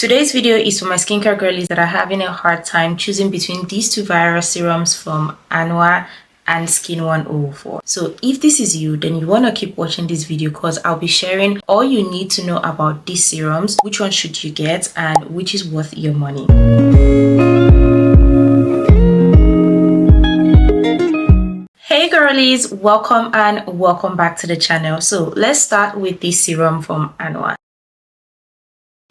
Today's video is for my skincare girlies that are having a hard time choosing between these two viral serums from Anua and SKIN1004. So if this is you, then you want to keep watching this video because I'll be sharing all you need to know about these serums, which one should you get and which is worth your money. Hey girlies, welcome back to the channel. So let's start with this serum from Anua.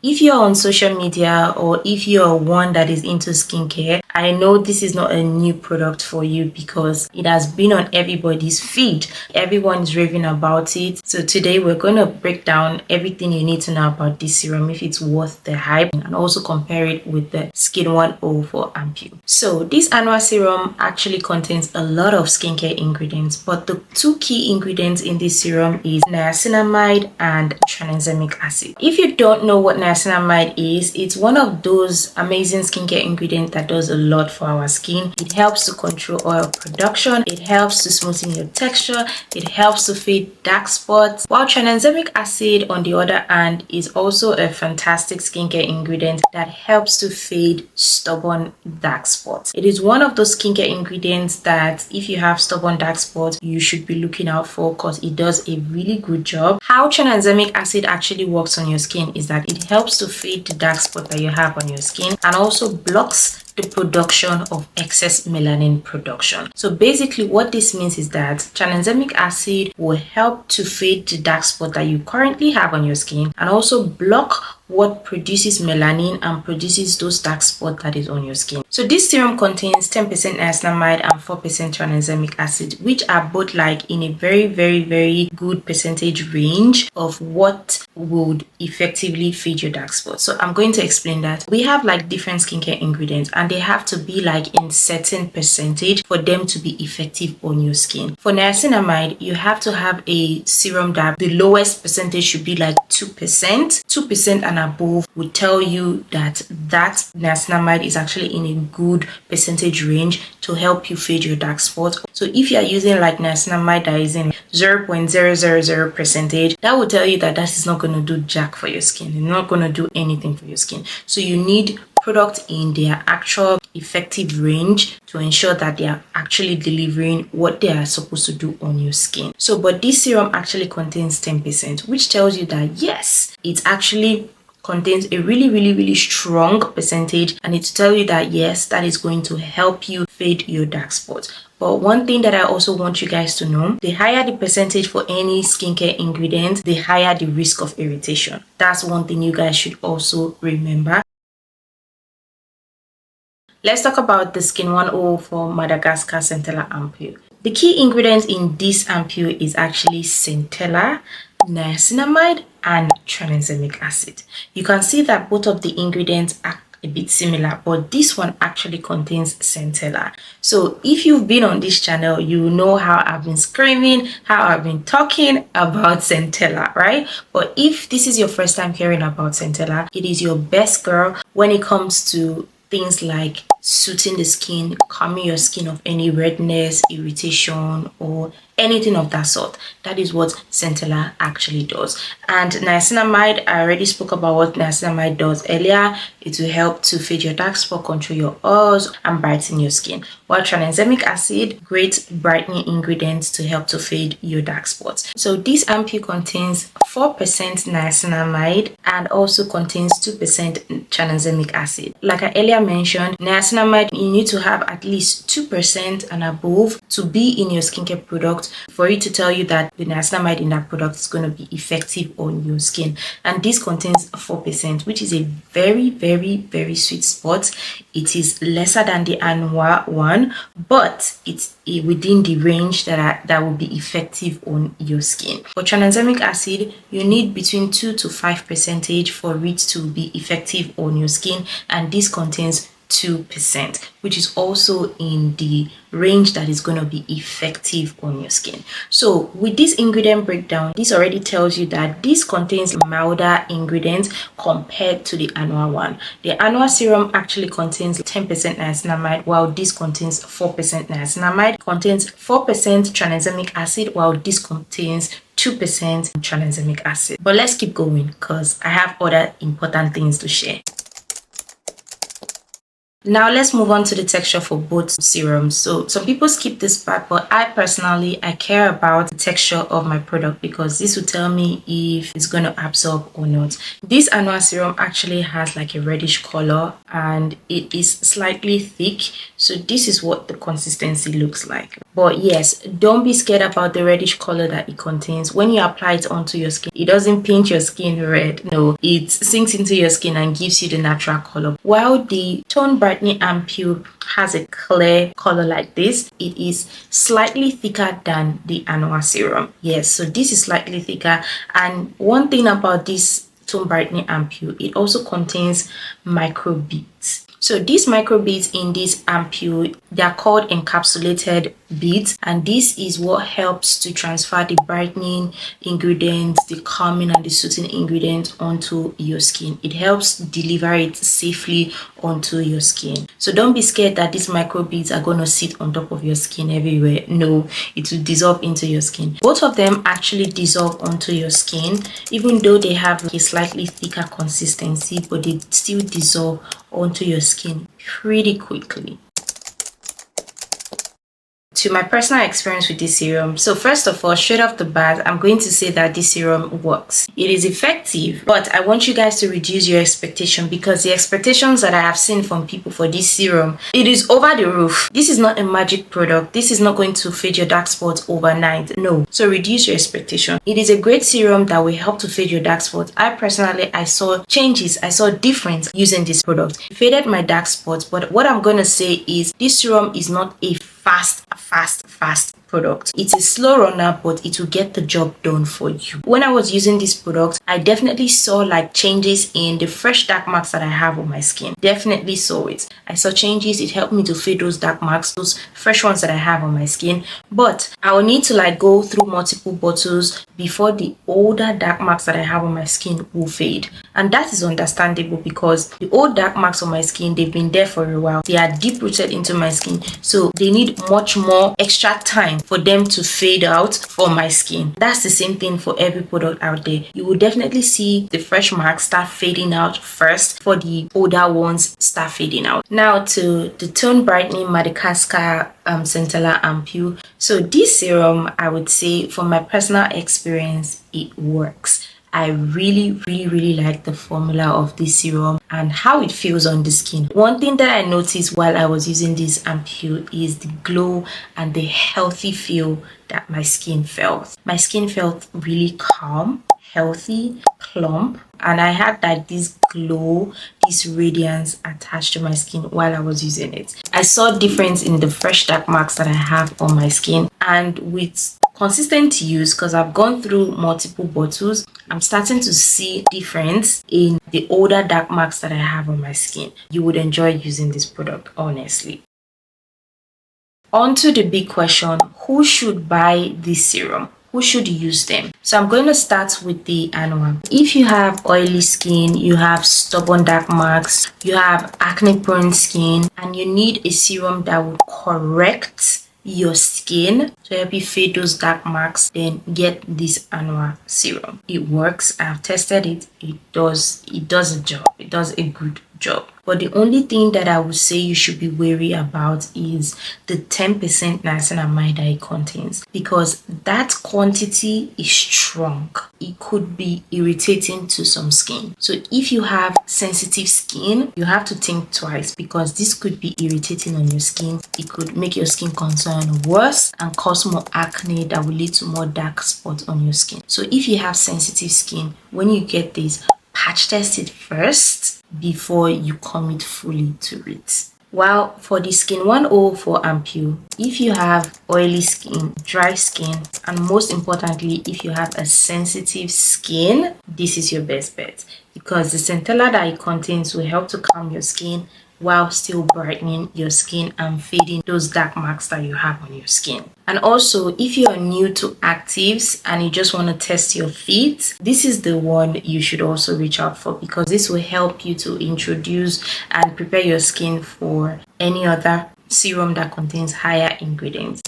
If you're on social media or if you're one that is into skincare, I know this is not a new product for you because it has been on everybody's feed. Everyone is raving about it. So today we're going to break down everything you need to know about this serum, if it's worth the hype, and also compare it with the SKIN1004 Ampoule. So this Anua serum actually contains a lot of skincare ingredients, but the two key ingredients in this serum is niacinamide and tranexamic acid. If you don't know what niacinamide is, it's one of those amazing skincare ingredients that does a lot for our skin. It helps to control oil production, it helps to smoothen your texture, it helps to fade dark spots, while tranexamic acid on the other hand is also a fantastic skincare ingredient that helps to fade stubborn dark spots. It is one of those skincare ingredients that if you have stubborn dark spots, you should be looking out for because it does a really good job. How tranexamic acid actually works on your skin is that it helps to fade the dark spot that you have on your skin and also blocks the production of excess melanin production. So basically what this means is that tranexamic acid will help to fade the dark spot that you currently have on your skin and also block what produces melanin and produces those dark spots that is on your skin. So this serum contains 10% niacinamide and 4% tranexamic acid, which are both like in a very good percentage range of what would effectively fade your dark spots. So I'm going to explain that. We have like different skincare ingredients and they have to be like in certain percentage for them to be effective on your skin. For niacinamide, you have to have a serum that the lowest percentage should be like 2%. 2% and above would tell you that niacinamide is actually in a good percentage range to help you fade your dark spots. So if you are using like niacinamide that is in 0.000%, that will tell you that is not going to do jack for your skin. It's not going to do anything for your skin. So you need product in their actual effective range to ensure that they are actually delivering what they are supposed to do on your skin. So but this serum actually contains 10%, which tells you that yes, it actually contains a really strong percentage, and it tell you that yes, that is going to help you fade your dark spots. But one thing that I also want you guys to know, the higher the percentage for any skincare ingredient, the higher the risk of irritation. That's one thing you guys should also remember. Let's talk about the SKIN1004 Madagascar Centella Ampoule. The key ingredients in this ampoule is actually Centella, niacinamide, and tranexamic acid. You can see that both of the ingredients are a bit similar, but this one actually contains Centella. So if you've been on this channel, you know how I've been screaming, how I've been talking about Centella, right? But if this is your first time hearing about Centella, it is your best girl when it comes to things like soothing the skin, calming your skin of any redness, irritation, or anything of that sort. That is what Centella actually does. And niacinamide, I already spoke about what niacinamide does earlier. It will help to fade your dark spot, control your oils, and brighten your skin. While tranexamic acid, great brightening ingredients to help to fade your dark spots. So this ampoule contains 4% niacinamide and also contains 2% tranexamic acid. Like I earlier mentioned, niacinamide, you need to have at least 2% and above to be in your skincare product for it to tell you that the niacinamide in that product is going to be effective on your skin. And this contains 4%, which is a very sweet spot. It is lesser than the Anua one, but it's within the range that will be effective on your skin. For tranexamic acid, you need between 2 to 5% for it to be effective on your skin, and this contains 2%, which is also in the range that is going to be effective on your skin. So with this ingredient breakdown, this already tells you that this contains milder ingredients compared to the Anua one. The Anua serum actually contains 10% niacinamide, while this contains 4% niacinamide, contains 4% tranexamic acid, while this contains 2% tranexamic acid. But let's keep going because I have other important things to share. Now let's move on to the texture for both serums. So some people skip this part, but I personally, I care about the texture of my product because this will tell me if it's going to absorb or not. This Anua serum actually has like a reddish color and it is slightly thick. So this is what the consistency looks like. But yes, don't be scared about the reddish color that it contains. When you apply it onto your skin, it doesn't paint your skin red. No, it sinks into your skin and gives you the natural color. While the Tone Brightening Ampoule has a clear color like this, it is slightly thicker than the Anua serum. Yes, so this is slightly thicker. And one thing about this Tone Brightening Ampoule, it also contains micro beads. So these micro beads in this ampoule, they are called encapsulated beads, and this is what helps to transfer the brightening ingredients, the calming and the soothing ingredients onto your skin. It helps deliver it safely onto your skin. So don't be scared that these micro beads are going to sit on top of your skin everywhere. No, it will dissolve into your skin. Both of them actually dissolve onto your skin, even though they have a slightly thicker consistency, but they still dissolve onto your skin pretty quickly. To my personal experience with this serum, so first of all, straight off the bat, I'm going to say that this serum works. It is effective, but I want you guys to reduce your expectation because the expectations that I have seen from people for this serum, it is over the roof. This is not a magic product. This is not going to fade your dark spots overnight. No. So reduce your expectation. It is a great serum that will help to fade your dark spots. I personally, I saw changes. I saw difference using this product. It faded my dark spots, but what I'm going to say is this serum is not a fast product. It's a slow runner, but it will get the job done for you. When I was using this product, I definitely saw like changes in the fresh dark marks that I have on my skin. Definitely saw it. I saw changes. It helped me to fade those dark marks, those fresh ones that I have on my skin. But I will need to like go through multiple bottles before the older dark marks that I have on my skin will fade. And that is understandable because the old dark marks on my skin, they've been there for a while. They are deep rooted into my skin. So they need much more extra time for them to fade out from my skin. That's the same thing for every product out there. You will definitely see the fresh marks start fading out first for the older ones start fading out. Now to the Tone Brightening Madagascar Centella Ampoule. So this serum, I would say from my personal experience, it works. I really like the formula of this serum and how it feels on the skin. One thing that I noticed while I was using this ampoule is the glow and the healthy feel that my skin felt. My skin felt really calm, healthy, plump, and I had like this glow, this radiance attached to my skin while I was using it. I saw difference in the fresh dark marks that I have on my skin, and with consistent use, because I've gone through multiple bottles, I'm starting to see difference in the older dark marks that I have on my skin. You would enjoy using this product, honestly. On to the big question, who should buy this serum? Who should use them? So I'm going to start with the Anua. If you have oily skin, you have stubborn dark marks, you have acne-prone skin, and you need a serum that will correct your skin to help you fade those dark marks, then get this Anua serum. It works. I've tested it. It does a job. It does a good job. But the only thing that I would say you should be wary about is the 10% niacinamide that it contains, because that quantity is strong. It could be irritating to some skin. So if you have sensitive skin, you have to think twice, because this could be irritating on your skin. It could make your skin concern worse and cause more acne that will lead to more dark spots on your skin. So if you have sensitive skin, when you get this, patch test it first before you commit fully to it. While for the SKIN1004 ampoule, if you have oily skin, dry skin, and most importantly, if you have a sensitive skin, this is your best bet, because the Centella that it contains will help to calm your skin while still brightening your skin and fading those dark marks that you have on your skin. And also, if you are new to actives and you just want to test your feet, this is the one you should also reach out for, because this will help you to introduce and prepare your skin for any other serum that contains higher ingredients.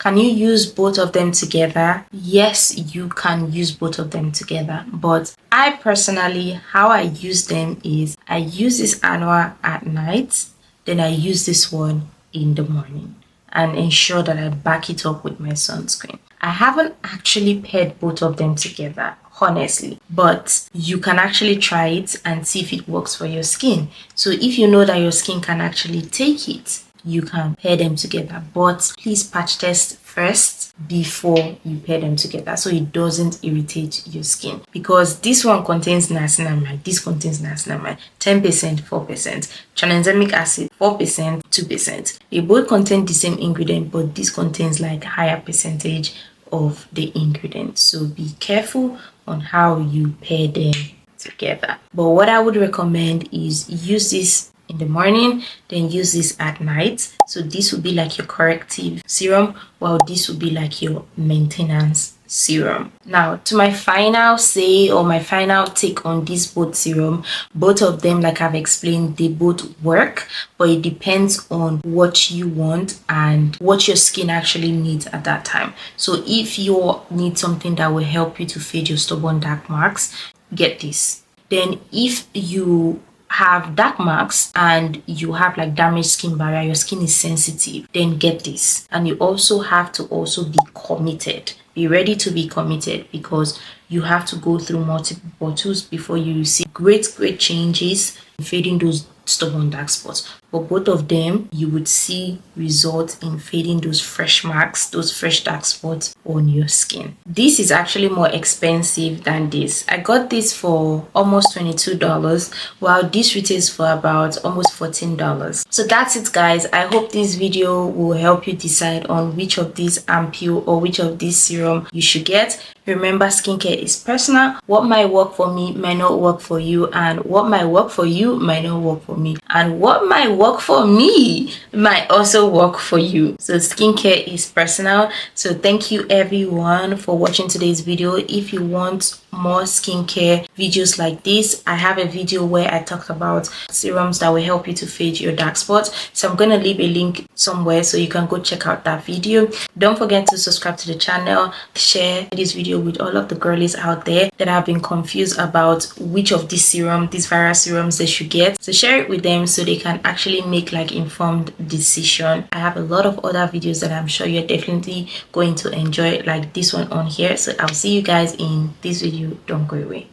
Can you use both of them together? Yes, you can use both of them together, but I personally, how I use them is I use this Anua at night, then I use this one in the morning, and ensure that I back it up with my sunscreen. I haven't actually paired both of them together, honestly, but you can actually try it and see if it works for your skin. So if you know that your skin can actually take it, you can pair them together, but please patch test first before you pair them together so it doesn't irritate your skin, because this one contains niacinamide, this contains niacinamide 10%, 4%, tranexamic acid 4%, 2%. They both contain the same ingredient, but this contains like higher percentage of the ingredients, so be careful on how you pair them together. But what I would recommend is use this in the morning, then use this at night. So this will be like your corrective serum, while this will be like your maintenance serum. Now to my final say or my final take on this both serum, both of them, like I've explained, they both work, but it depends on what you want and what your skin actually needs at that time. So if you need something that will help you to fade your stubborn dark marks, get this. Then if you have dark marks and you have like damaged skin barrier, your skin is sensitive, then get this. And you also have to also be committed. Be ready to be committed, because you have to go through multiple bottles before you see great changes in fading those stubborn dark spots. But both of them, you would see results in fading those fresh marks, those fresh dark spots on your skin. This is actually more expensive than this. I got this for almost $22, while this retails for about almost $14. So that's it, guys. I hope this video will help you decide on which of these ampoule or which of these serum you should get. Remember, skincare is personal. What might work for me might not work for you, and what might work for you might not work for me, and what might work for me might also work for you. So skincare is personal. So thank you everyone for watching today's video. If you want more skincare videos like this, I have a video where I talked about serums that will help you to fade your dark spots, so I'm going to leave a link somewhere so you can go check out that video. Don't forget to subscribe to the channel, share this video with all of the girlies out there that have been confused about which of these various serums they should get. So share it with them so they can actually make like informed decision. I have a lot of other videos that I'm sure you're definitely going to enjoy, like this one on here. So I'll see you guys in this video. Don't go away.